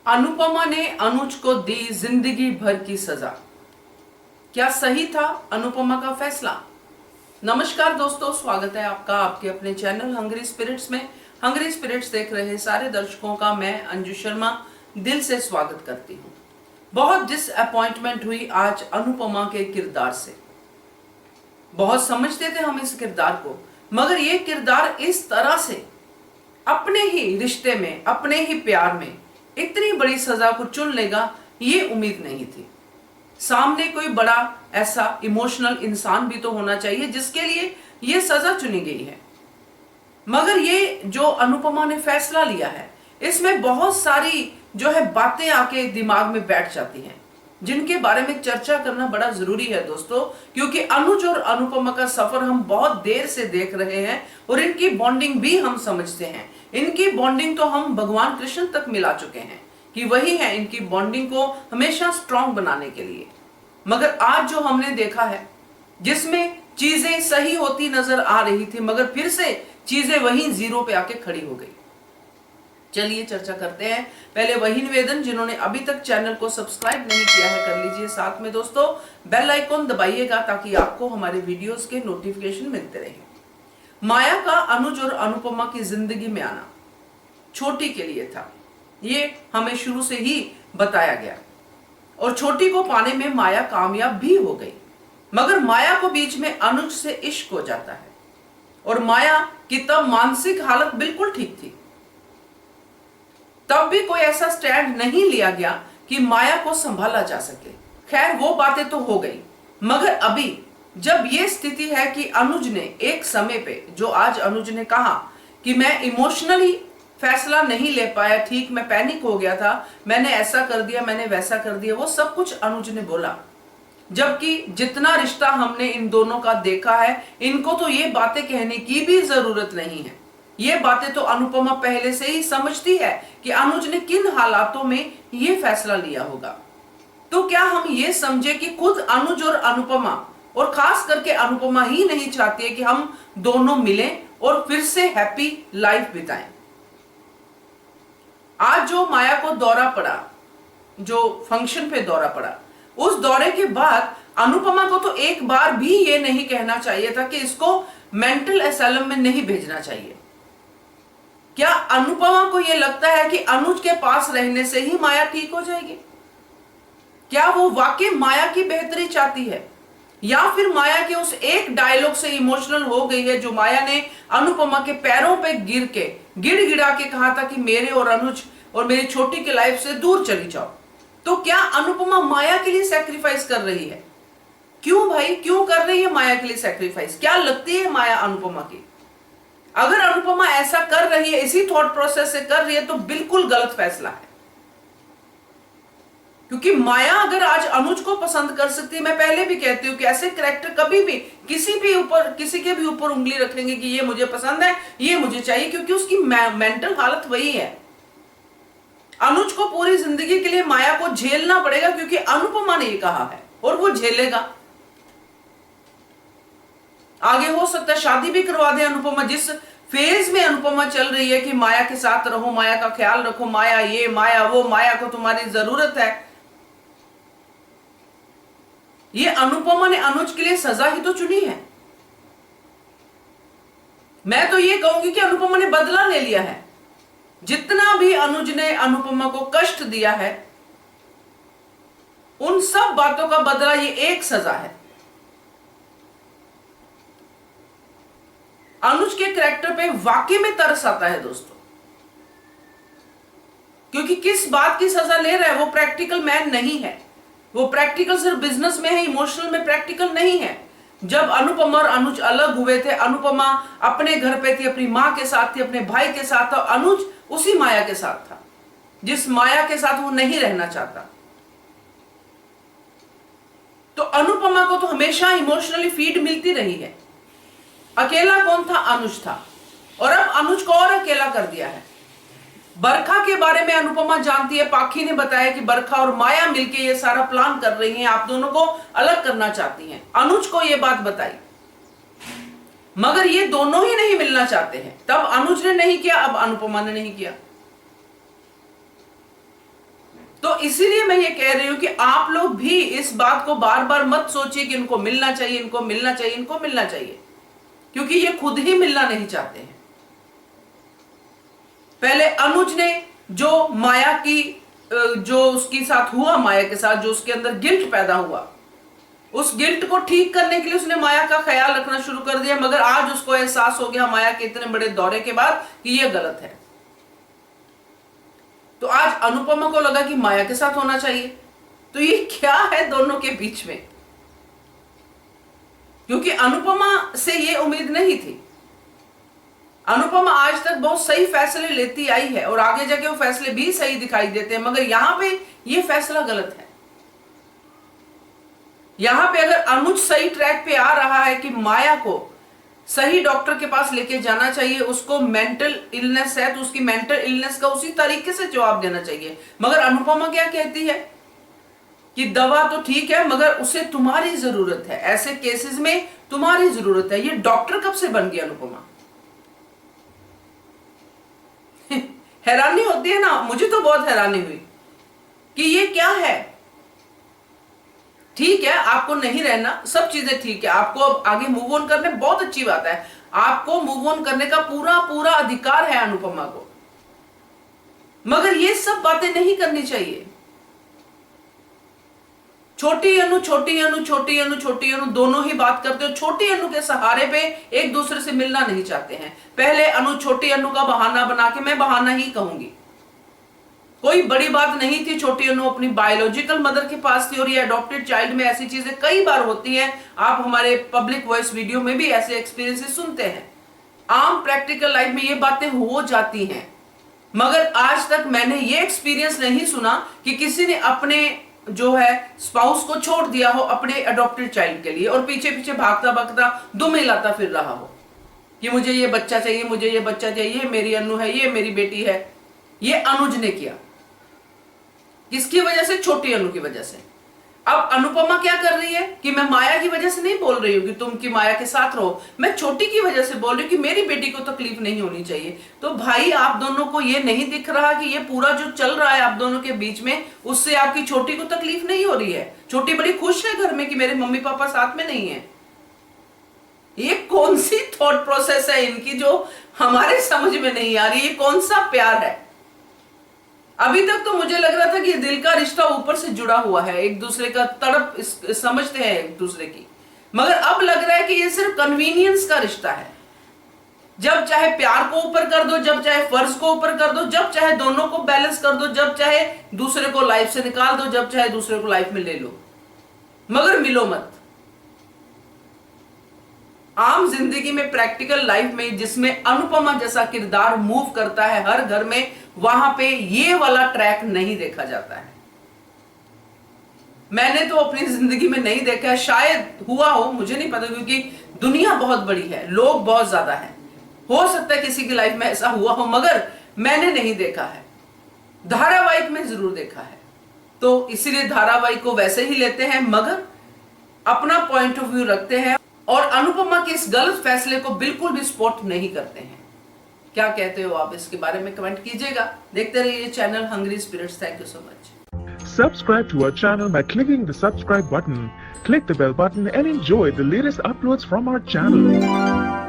अनुपमा ने अनुज को दी जिंदगी भर की सजा। क्या सही था अनुपमा का फैसला? नमस्कार दोस्तों, स्वागत है आपका आपके अपने चैनल हंग्री स्पिरिट्स में। हंग्री स्पिरिट्स देख रहे सारे दर्शकों का मैं अंजू शर्मा दिल से स्वागत करती हूँ। बहुत डिसअपॉइंटमेंट हुई आज अनुपमा के किरदार से। बहुत समझते थे हम इस किरदार को, मगर ये किरदार इस तरह से अपने ही रिश्ते में, अपने ही प्यार में इतनी बड़ी सजा को चुन लेगा, ये उम्मीद नहीं थी। सामने कोई बड़ा ऐसा इमोशनल इंसान भी तो होना चाहिए जिसके लिए ये सजा चुनी गई है। मगर ये जो अनुपमा ने फैसला लिया है, इसमें बहुत सारी जो है बातें आके दिमाग में बैठ जाती हैं, जिनके बारे में चर्चा करना बड़ा जरूरी है दोस्तों, क्योंकि अनुज और अनुपमा का सफर हम बहुत देर से देख रहे हैं और इनकी बॉन्डिंग भी हम समझते हैं। इनकी बॉन्डिंग तो हम भगवान कृष्ण तक मिला चुके हैं कि वही है इनकी बॉन्डिंग को हमेशा स्ट्रांग बनाने के लिए। मगर आज जो हमने देखा है, जिसमें चीजें सही होती नजर आ रही थी, मगर फिर से चीजें वहीं जीरो पे आके खड़ी हो गई। चलिए चर्चा करते हैं। पहले वही निवेदन, जिन्होंने अभी तक चैनल को सब्सक्राइब नहीं किया है कर लीजिए। साथ में दोस्तों बेल आइकॉन दबाइएगा ताकि आपको हमारे वीडियोस के नोटिफिकेशन मिलते रहे। माया का अनुज और अनुपमा की जिंदगी में आना छोटी के लिए था, ये हमें शुरू से ही बताया गया, और छोटी को पाने में माया कामयाब भी हो गई। मगर माया को बीच में अनुज से इश्क हो जाता है, और माया की तब मानसिक हालत बिल्कुल ठीक थी। तब भी कोई ऐसा स्टैंड नहीं लिया गया कि माया को संभाला जा सके। खैर वो बातें तो हो गई, मगर अभी जब ये स्थिति है कि अनुज ने एक समय पे, जो आज अनुज ने कहा कि मैं इमोशनली फैसला नहीं ले पाया, ठीक, मैं पैनिक हो गया था, मैंने ऐसा कर दिया, मैंने वैसा कर दिया, वो सब कुछ अनुज ने बोला। जबकि जितना रिश्ता हमने इन दोनों का देखा है, इनको तो ये बातें कहने की भी जरूरत नहीं है। ये बातें तो अनुपमा पहले से ही समझती है कि अनुज ने किन हालातों में ये फैसला लिया होगा। तो क्या हम ये समझे कि खुद अनुज और अनुपमा, और खास करके अनुपमा ही नहीं चाहती है कि हम दोनों मिलें और फिर से हैप्पी लाइफ बिताएं। आज जो माया को दौरा पड़ा, जो फंक्शन पे दौरा पड़ा, उस दौरे के बाद अनुपमा को तो एक बार भी ये नहीं कहना चाहिए था कि इसको मेंटल एसाइलम में नहीं भेजना चाहिए। क्या अनुपमा को यह लगता है कि अनुज के पास रहने से ही माया ठीक हो जाएगी? क्या वो वाकई माया की बेहतरी चाहती है, या फिर माया के उस एक डायलॉग से इमोशनल हो गई है, जो माया ने अनुपमा के पैरों पे गिर के गिड़गिड़ा के कहा था कि मेरे और अनुज और मेरी छोटी की लाइफ से दूर चली जाओ। तो क्या अनुपमा माया के लिए सैक्रिफाइस कर रही है? क्यों भाई, क्यों कर रही है माया के लिए सैक्रिफाइस? क्या लगती है माया अनुपमा की? अगर अनुपमा ऐसा कर रही है, इसी थॉट प्रोसेस से कर रही है, तो बिल्कुल गलत फैसला है। क्योंकि माया अगर आज अनुज को पसंद कर सकती है, मैं पहले भी कहती हूं कि ऐसे कैरेक्टर कभी भी किसी के भी ऊपर उंगली रखेंगे कि ये मुझे पसंद है, ये मुझे चाहिए, क्योंकि उसकी मेंटल हालत वही है। अनुज को पूरी जिंदगी के लिए माया को झेलना पड़ेगा, क्योंकि अनुपमा ने ये कहा है, और वो झेलेगा। आगे हो सकता है शादी भी करवा दे अनुपमा। जिस फेज में अनुपमा चल रही है कि माया के साथ रहो, माया का ख्याल रखो, माया ये माया वो, माया को तुम्हारी जरूरत है, ये अनुपमा ने अनुज के लिए सजा ही तो चुनी है। मैं तो ये कहूंगी कि अनुपमा ने बदला ले लिया है। जितना भी अनुज ने अनुपमा को कष्ट दिया है, उन सब बातों का बदला ये एक सजा है। अनुज के कैरेक्टर पे वाकई में तरस आता है दोस्तों, क्योंकि किस बात की सजा ले रहा है? वो प्रैक्टिकल मैन नहीं है। वो प्रैक्टिकल सिर्फ बिजनेस में है, इमोशनल में प्रैक्टिकल नहीं है। जब अनुपमा और अनुज अलग हुए थे, अनुपमा अपने घर पे थी, अपनी मां के साथ थी, अपने भाई के साथ था, अनुज उसी माया के साथ था जिस माया के साथ वो नहीं रहना चाहता। तो अनुपमा को तो हमेशा इमोशनली फीड मिलती रही है। अकेला कौन था? अनुज था, और अब अनुज को और अकेला कर दिया है। बरखा के बारे में अनुपमा जानती है, पाखी ने बताया कि बरखा और माया मिलके ये सारा प्लान कर रही हैं, आप दोनों को अलग करना चाहती हैं। अनुज को ये बात बताई, मगर ये दोनों ही नहीं मिलना चाहते हैं। तब अनुज ने नहीं किया, अब अनुपमा ने नहीं किया। तो इसीलिए मैं ये कह रही हूं कि आप लोग भी इस बात को बार बार मत सोचिए कि इनको मिलना चाहिए, इनको मिलना चाहिए, इनको मिलना चाहिए, क्योंकि ये खुद ही मिलना नहीं चाहते हैं। पहले अनुज ने जो माया की, जो उसके साथ हुआ, माया के साथ जो उसके अंदर गिल्ट पैदा हुआ, उस गिल्ट को ठीक करने के लिए उसने माया का ख्याल रखना शुरू कर दिया। मगर आज उसको एहसास हो गया माया के इतने बड़े दौरे के बाद कि यह गलत है। तो आज अनुपमा को लगा कि माया के साथ होना चाहिए। तो ये क्या है दोनों के बीच में, क्योंकि अनुपमा से ये उम्मीद नहीं थी। अनुपमा आज तक बहुत सही फैसले लेती आई है और आगे जाके वो फैसले भी सही दिखाई देते हैं, मगर यहां पे ये फैसला गलत है। यहां पे अगर अनुज सही ट्रैक पे आ रहा है कि माया को सही डॉक्टर के पास लेके जाना चाहिए, उसको मेंटल इलनेस है तो उसकी मेंटल इलनेस का उसी तरीके से जवाब देना चाहिए। मगर अनुपमा क्या कहती है कि दवा तो ठीक है मगर उसे तुम्हारी जरूरत है, ऐसे केसेस में तुम्हारी जरूरत है। ये डॉक्टर कब से बन गई अनुपमा? हैरानी होती है ना, मुझे तो बहुत हैरानी हुई कि ये क्या है। ठीक है, आपको नहीं रहना, सब चीजें ठीक है, आपको अब आगे मूव ऑन करने, बहुत अच्छी बात है, आपको मूव ऑन करने का पूरा पूरा अधिकार है अनुपमा को, मगर ये सब बातें नहीं करनी चाहिए। छोटी अनु छोटी अनु छोटी अनु छोटी अनु दोनों ही बात करते हो, छोटी अनु के सहारे पे एक दूसरे से मिलना नहीं चाहते हैं। पहले अनु छोटी अनु का बहाना बना के, मैं बहाना ही कहूंगी, कोई बड़ी बात नहीं थी। छोटी अनु अपनी बायोलॉजिकल मदर के पास थी और ये अडॉप्टेड चाइल्ड में ऐसी चीजें कई बार होती हैं। आप हमारे पब्लिक वॉइस वीडियो में भी ऐसे एक्सपीरियंसेस सुनते हैं। आम प्रैक्टिकल लाइफ में ये बातें हो जाती हैं, मगर आज तक मैंने ये एक्सपीरियंस नहीं सुना कि किसी ने अपने जो है स्पाउस को छोड़ दिया हो अपने अडॉप्टेड चाइल्ड के लिए और पीछे पीछे भागता भागता दुम हिलाता फिर रहा हो कि मुझे ये बच्चा चाहिए, मुझे ये बच्चा चाहिए, ये मेरी अनु है, ये मेरी बेटी है। ये अनुज ने किया, किसकी वजह से? छोटी अनु की वजह से। अब अनुपमा क्या कर रही है कि मैं माया की वजह से नहीं बोल रही हूं कि तुम की माया के साथ रहो, मैं छोटी की वजह से बोल रही हूं कि मेरी बेटी को तकलीफ नहीं होनी चाहिए। तो भाई आप दोनों को ये नहीं दिख रहा कि ये पूरा जो चल रहा है आप दोनों के बीच में, उससे आपकी छोटी को तकलीफ नहीं हो रही है। छोटी बड़ी खुश है घर में कि मेरे मम्मी पापा साथ में नहीं है। ये कौन सी थॉट प्रोसेस है इनकी जो हमारे समझ में नहीं आ रही? ये कौन सा प्यार है? अभी तक तो मुझे लग रहा था कि दिल का रिश्ता ऊपर से जुड़ा हुआ है, एक दूसरे का तड़प समझते हैं एक दूसरे की, मगर अब लग रहा है कि ये सिर्फ कन्वीनियंस का रिश्ता है। जब चाहे प्यार को ऊपर कर दो, जब चाहे फर्ज को ऊपर कर दो, जब चाहे दोनों को बैलेंस कर दो, जब चाहे दूसरे को लाइफ से निकाल दो, जब चाहे दूसरे को लाइफ में ले लो, मगर मिलो मत। आम जिंदगी में, प्रैक्टिकल लाइफ में, जिसमें अनुपमा जैसा किरदार मूव करता है हर घर में, वहां पे ये वाला ट्रैक नहीं देखा जाता है। मैंने तो अपनी जिंदगी में नहीं देखा है, शायद हुआ हो, मुझे नहीं पता, क्योंकि दुनिया बहुत बड़ी है, लोग बहुत ज्यादा हैं, हो सकता है किसी की लाइफ में ऐसा हुआ हो, मगर मैंने नहीं देखा है। धारावाहिक में जरूर देखा है, तो इसीलिए धारावाहिक को वैसे ही लेते हैं, मगर अपना पॉइंट ऑफ व्यू रखते हैं और अनुपमा के इस गलत फैसले को बिल्कुल भी सपोर्ट नहीं करते हैं। क्या कहते हो आप इसके बारे में कमेंट कीजिएगा। देखते रहिए channel Hungry Spirits. Thank you so much. Subscribe to our channel by clicking the subscribe button. Click the bell button and enjoy the latest uploads from our channel.